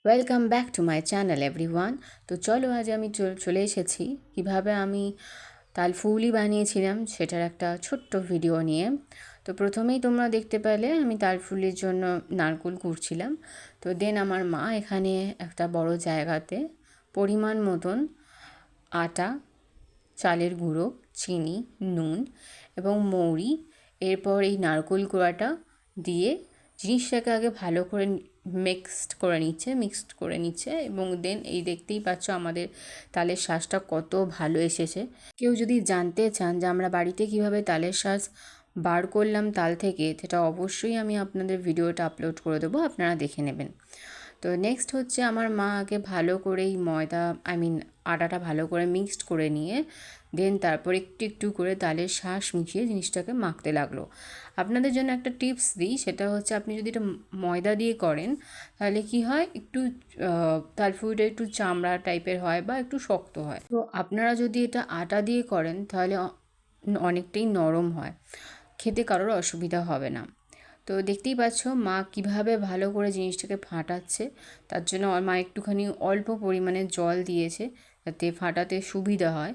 Welcome back to my channel everyone. তো চলো আজ আমি চলে এসেছি কীভাবে আমি তালফুলি বানিয়েছিলাম সেটার একটা ছোট্ট ভিডিও নিয়ে। তো প্রথমেই তোমরা দেখতে পেলে আমি তালফুলির জন্য নারকেল কুড়ছিলাম। তো দেন আমার মা এখানে একটা বড় জায়গাতে পরিমাণ মতন আটা, চালের গুঁড়ো, চিনি, নুন এবং মৌরি, এরপর এই নারকেল কোড়াটা দিয়ে জিনিসটাকে আগে ভালো করে মিক্সড করে নিচ্ছে এবং দেন এই দেখতেই পাচ্ছ আমাদের তালের শাঁসটা কত ভালো এসেছে। কেউ যদি জানতে চান যে আমরা বাড়িতে কিভাবে তালের শাঁস বার করলাম তাল থেকে, সেটা অবশ্যই আমি আপনাদের ভিডিওটা আপলোড করে দেবো, আপনারা দেখে নেবেন। তো নেক্সট হচ্ছে আমার মা আগে ভালো করে এই আটাটা ভালো করে মিক্সড করে নিয়ে দেন তারপর একটু একটু করে তালের শাঁস মিশিয়ে জিনিসটাকে মাখতে লাগলো। আপনাদের জন্য একটা টিপস দিই, সেটা হচ্ছে আপনি যদি এটা ময়দা দিয়ে করেন তাহলে কি হয়, একটু তালফুলিটা একটু চামড়া টাইপের হয় বা একটু শক্ত হয়। তো আপনারা যদি এটা আটা দিয়ে করেন তাহলে অনেকটাই নরম হয়, খেতে কারোর অসুবিধা হবে না। তো দেখতেই পাচ্ছ মা কিভাবে ভালো করে জিনিসটাকে ফাটাচ্ছে। তার জন্য মা একটুখানি অল্প পরিমাণে জল দিয়েছে যাতে ফাটাতে সুবিধা হয়।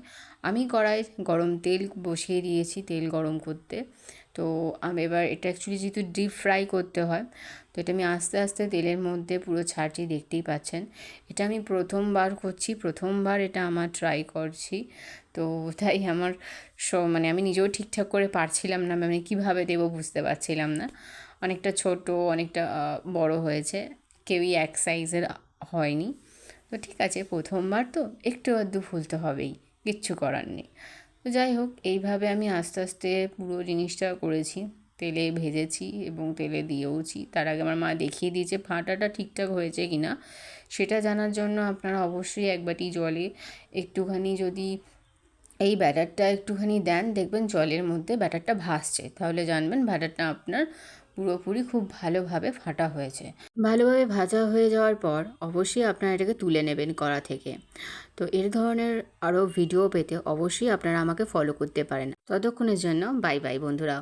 আমি কড়াই গরম তেল বসিয়ে দিয়েছি তেল গরম করতে। তো আমি এবার এটা অ্যাকচুয়ালি যেহেতু ডিপ ফ্রাই করতে হয়, তো এটা আমি আস্তে আস্তে তেলের মধ্যে পুরো ছাড়ছি, দেখতেই পাচ্ছেন। এটা আমি প্রথমবার এটা আমার ট্রাই করছি। তো তাই আমার আমি নিজেও ঠিকঠাক করে পারছিলাম না, মানে কীভাবে দেবো বুঝতে পারছিলাম না। অনেকটা ছোট, অনেকটা বড় হয়েছে, কেউই এক সাইজের হয়নি। তো ঠিক আছে, প্রথমবার তো একটু আধটু ভুল তো হবেই, কিচ্ছু করার নেই। তো যাই হোক, এইভাবে আমি আস্তে আস্তে পুরো জিনিসটা করেছি, তেলে ভেজেছি এবং তেলে দিয়েওছি। তার আগে আমার মা দেখিয়ে দিয়েছে ফাটাটা ঠিকঠাক হয়েছে কি না। সেটা জানার জন্য আপনারা অবশ্যই এক বাটি জলে একটুখানি যদি এই ব্যাটারটা একটুখানি দেন, দেখবেন জলের মধ্যে ব্যাটারটা ভাসছে, তাহলে জানবেন ব্যাটারটা আপনার পুরোপুরি খুব ভালোভাবে ফাটা হয়েছে। ভালোভাবে ভাজা হয়ে যাওয়ার পর অবশ্যই আপনারা এটাকে তুলে নেবেন কড়া থেকে। তো এর ধরনের আরও ভিডিও পেতে অবশ্যই আপনারা আমাকে ফলো করতে পারেন। ততক্ষণের জন্য বাই বাই বন্ধুরা।